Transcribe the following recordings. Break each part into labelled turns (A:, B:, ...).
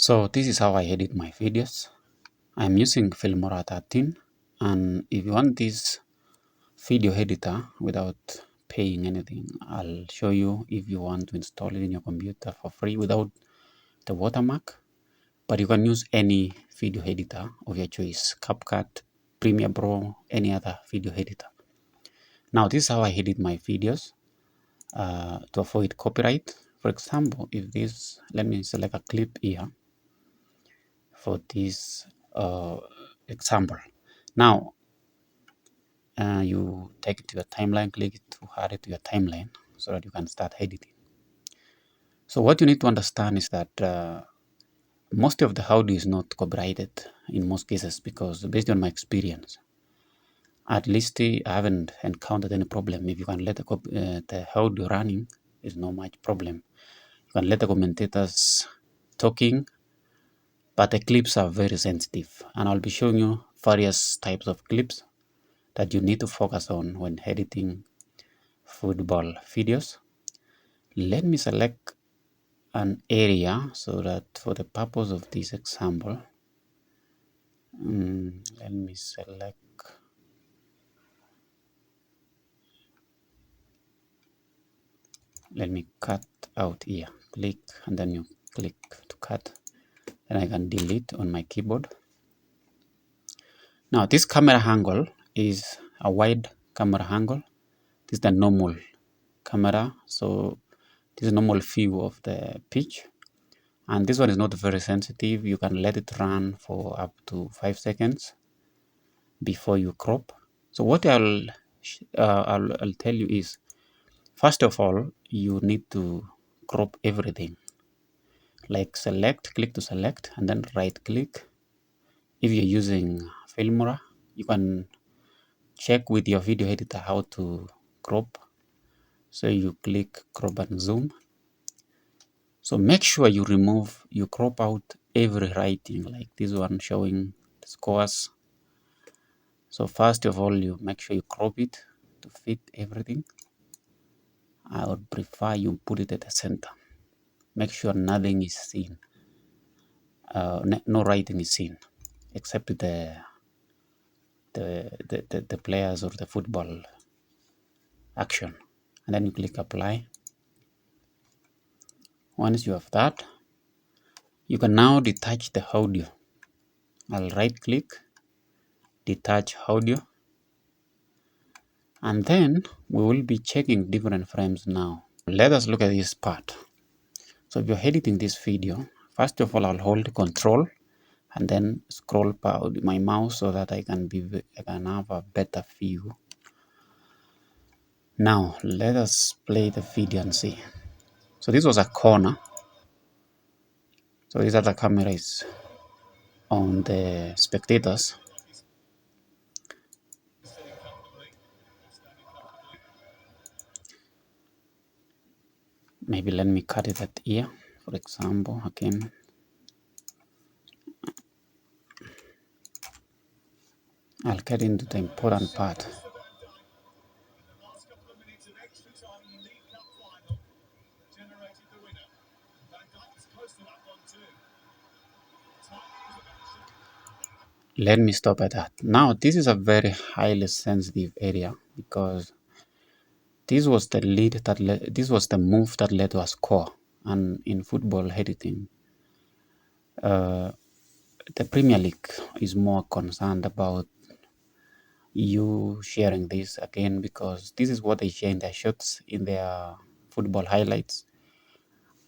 A: So this is how I edit my videos. I'm using Filmora 13, and if you want this video editor without paying anything, I'll show you if you want to install it in your computer for free without the watermark. But you can use any video editor of your choice, CapCut, Premiere Pro, any other video editor. Now this is how I edit my videos to avoid copyright. For example, if this, let me select a clip here for this example. Now you take it to your timeline, click it to add it to your timeline so that you can start editing. So what you need to understand is that most of the audio is not copyrighted in most cases, because based on my experience, at least I haven't encountered any problem. If you can let the audio running, is no much problem. You can let the commentators talking, but the clips are very sensitive, and I'll be showing you various types of clips that you need to focus on when editing football videos. Let me select an area so that for the purpose of this example, let me select, let me cut out here, click, and then you click to cut, and I can delete on my keyboard. Now this camera angle is a wide camera angle. This is the normal camera, so this is normal view of the pitch, and this one is not very sensitive. You can let it run for up to 5 seconds before you crop. So what I'll tell you is, first of all, you need to crop everything. Like select, click to select, and then right click. If you're using Filmora, you can check with your video editor how to crop. So you click crop and zoom. So make sure you crop out every writing, like this one showing the scores. So first of all, you make sure you crop it to fit everything. I would prefer you put it at the center. Make sure nothing is seen. No writing is seen, except the players or the football action. And then you click apply. Once you have that, you can now detach the audio. I'll right click, detach audio, and then we will be checking different frames now. Let us look at this part. So if you're editing this video, first of all, I'll hold control and then scroll my mouse so that I can have a better view. Now let us play the video and see. So this was a corner. So this other camera is on the spectators. Maybe let me cut it at here, for example, again. I'll get into the important part. Let me stop at that. Now, this is a very highly sensitive area, because this was the move that led to a score. And in football editing, the Premier League is more concerned about you sharing this again, because this is what they share in their shots, in their football highlights.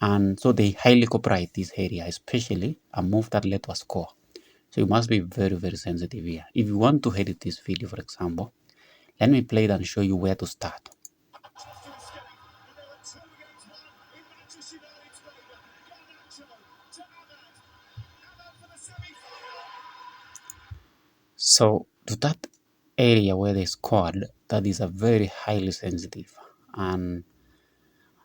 A: And so they highly copyright this area, especially a move that led to a score. So you must be very, very sensitive here. If you want to edit this video, for example, let me play it and show you where to start. So to that area where they scored, that is a very highly sensitive. And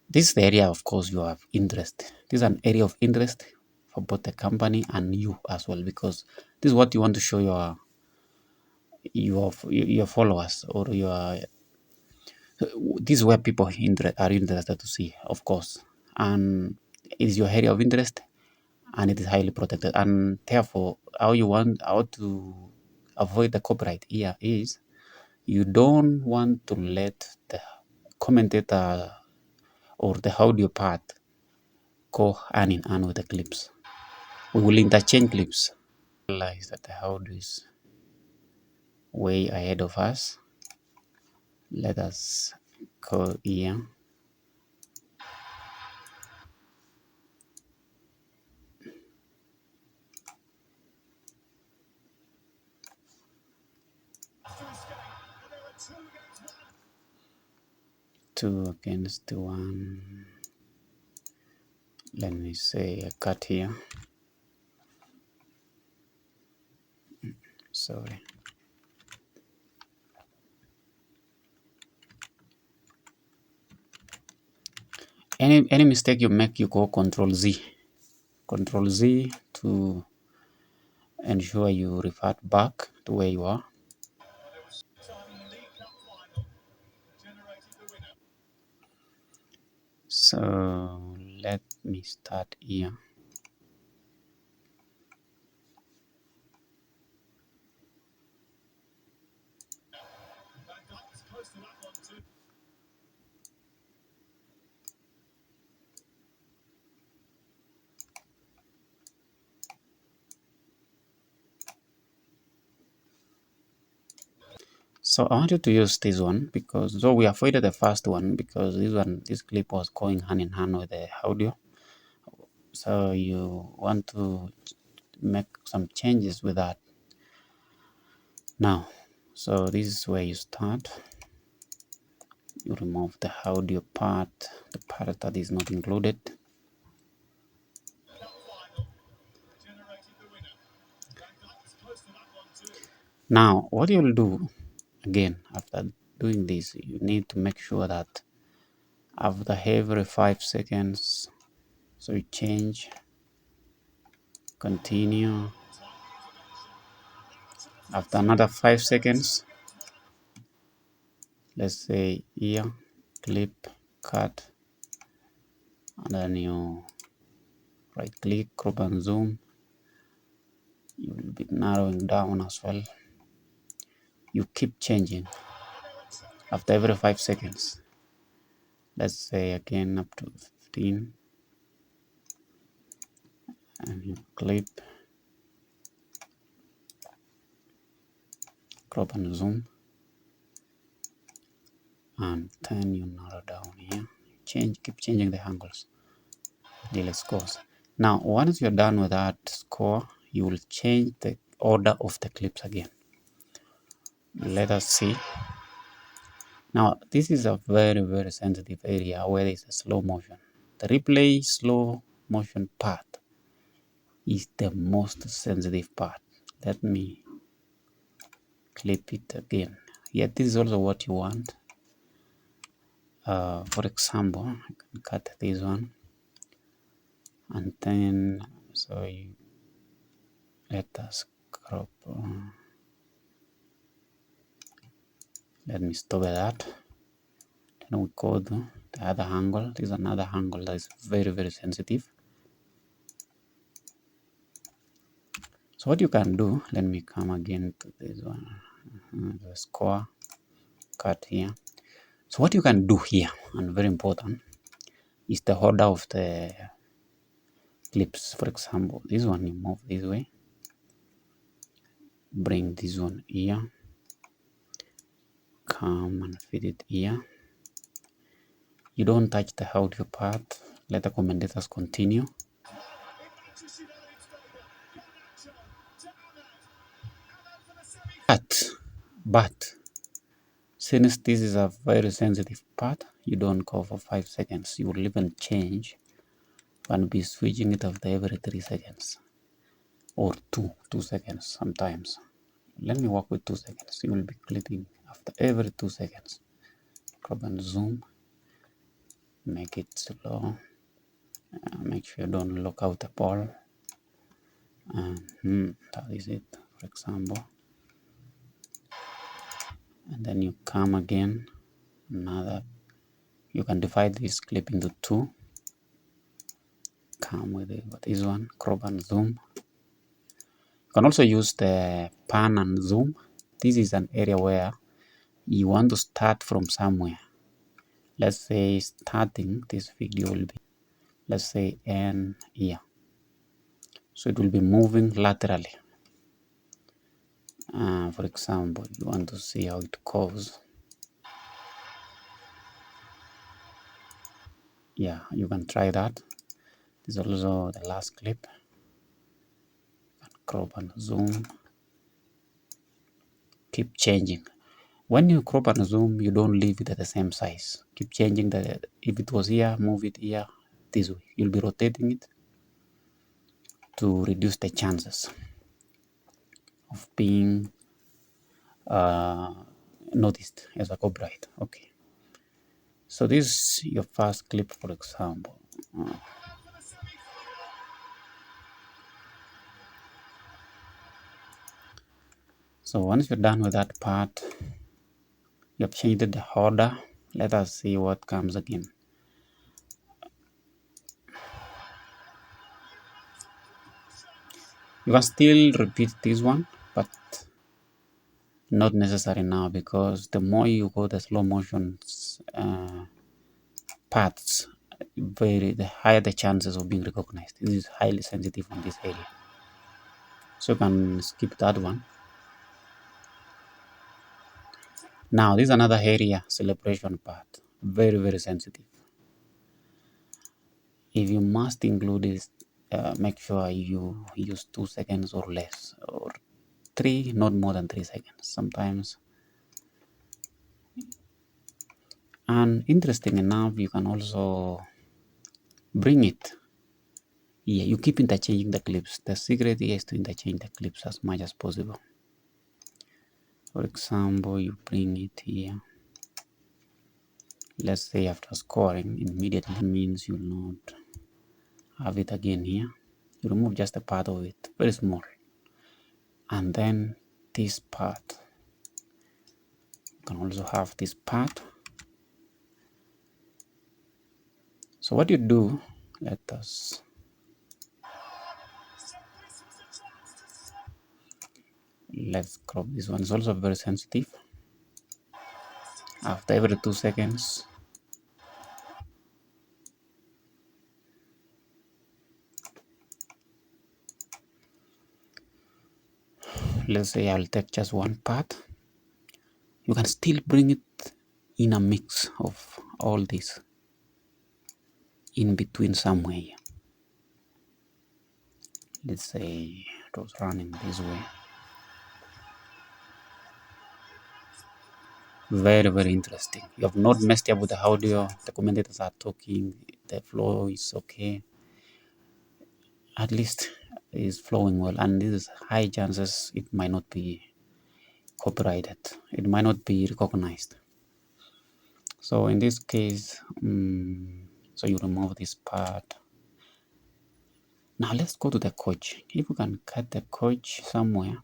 A: this is the area, of course, you have interest. This is an area of interest for both the company and you as well, because this is what you want to show your followers, or this is where people are interested to see, of course, and it is your area of interest, and it is highly protected. And therefore, how to avoid the copyright here is you don't want to let the commentator or the audio part go hand in hand with the clips. We will interchange clips. Realize that the audio is way ahead of us. Let us go here. Two against one. Let me say a cut here. Sorry. Any mistake you make, you go Control Z. Control Z to ensure you revert back to where you are. So let me start here. So I wanted to use this one because though we avoided the first one because this clip was going hand in hand with the audio. So you want to make some changes with that. Now, so this is where you start. You remove the audio part, the part that is not included. Now, what you'll do again after doing this, you need to make sure that after every 5 seconds, so you change, continue. After another 5 seconds, let's say here, clip, cut, and then you right click, crop and zoom. You will be narrowing down as well. You keep changing after every 5 seconds. Let's say again up to 15, and you clip, crop and zoom, and then you narrow down here. Keep changing the angles till it scores. Now, once you're done with that score, you will change the order of the clips again. Let us see. Now, this is a very, very sensitive area where there is a slow motion. The replay slow motion part is the most sensitive part. Let me clip it again. Yeah, this is also what you want. For example, I can cut this one, and then so you let us crop. Let me stop at that. Then we go to the other angle. This is another angle that is very, very sensitive. So what you can do, let me come again to this one, the score, cut here. So what you can do here, and very important, is the order of the clips. For example, this one you move this way, bring this one here, come and fit it here. You don't touch the audio part. Let the commentators continue. But since this is a very sensitive part, you don't go for 5 seconds. You will even change and be switching it after every 3 seconds or 2 seconds sometimes. Let me work with 2 seconds. You will be clipping after every 2 seconds. Crop and zoom. Make it slow. Make sure you don't lock out the ball. That is it, for example. And then you come again. You can divide this clip into 2. come with this one, crop and zoom. You can also use the pan and zoom. This is an area where you want to start from somewhere. Let's say starting this video will be, let's say, n here. So it will be moving laterally. For example, you want to see how it goes. Yeah, you can try that. This is also the last clip. Crop and zoom. Keep changing. When you crop and zoom, you don't leave it at the same size. Keep changing the. If it was here, move it here. This way, you'll be rotating it to reduce the chances of being noticed as a copyright. Okay. So this is your first clip, for example. So once you're done with that part, you have changed the order. Let us see what comes again. You can still repeat this one, but not necessary now, because the more you go the slow motion paths, the higher the chances of being recognized. This is highly sensitive in this area. So you can skip that one. Now this is another area, celebration part. Very, very sensitive. If you must include this, make sure you use 2 seconds or less, or 3, not more than 3 seconds sometimes. And interesting enough, you can also bring it. Yeah, you keep interchanging the clips. The secret here is to interchange the clips as much as possible. For example, you bring it here. Let's say after scoring, immediately means you'll not have it again here. You remove just a part of it, very small. And then this part. You can also have this part. So what you do, let's crop this one. It's also very sensitive. After every 2 seconds, let's say I'll take just one part. You can still bring it in a mix of all this in between somewhere. Let's say it was running this way. Very, very interesting. You have not messed up with the audio. The commentators are talking. The flow is okay. At least is flowing well, and this is high chances it might not be copyrighted. It might not be recognized. So in this case, so you remove this part. Now let's go to the coach. If we can cut the coach somewhere,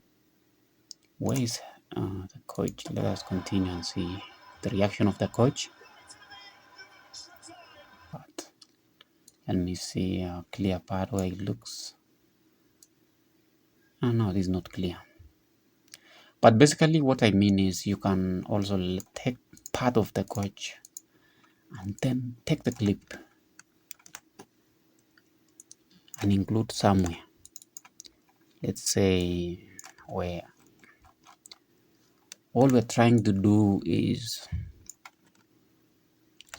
A: where is the coach? Let us continue and see the reaction of the coach. Let me see a clear part where it looks. Oh, no, this is not clear. But basically what I mean is you can also take part of the coach and then take the clip and include somewhere. Let's say where all we're trying to do is,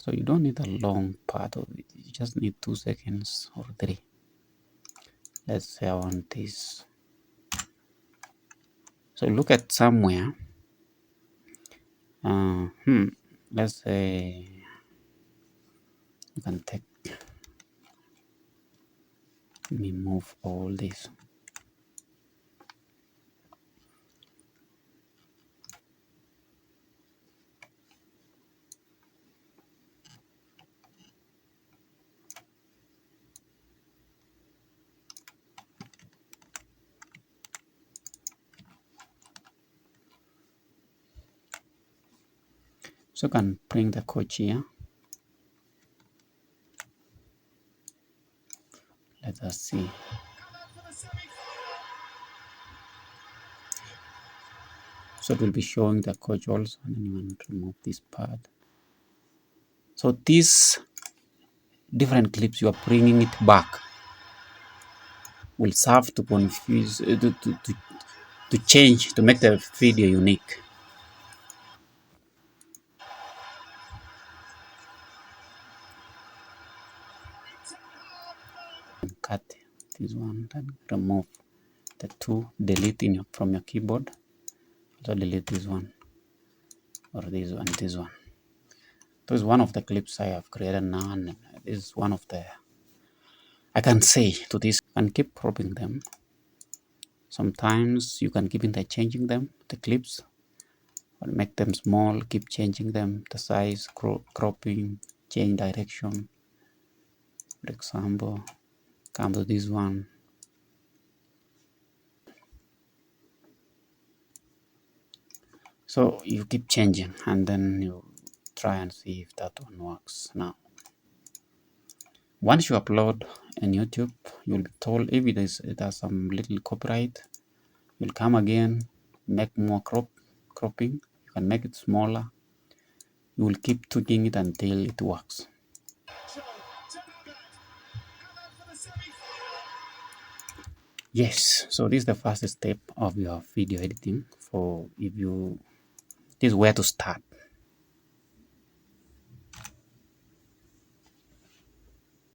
A: so you don't need a long part of it, you just need 2 seconds or 3. Let's say I want this. So look at somewhere. Let's say you can take, let me move all this. So you can bring the coach here. see. So it will be showing the coach also, and then you want to remove this part. So these different clips, you are bringing it back, will serve to confuse, to change, to make the video unique. Cut this one, then remove the two, delete from your keyboard. So delete this one, or this one, this one. This is one of the clips I have created now, and this is one of the, I can say to this, and keep cropping them. Sometimes you can keep interchanging them, the clips, or make them small, keep changing them, the size, cropping, change direction. For example, come to this one. So you keep changing, and then you try and see if that one works. Now, once you upload on YouTube, you'll be told if it has some little copyright. You'll come again, make more cropping. You can make it smaller. You will keep tweaking it until it works. Yes, so this is the first step of your video editing. For if you, this is where to start.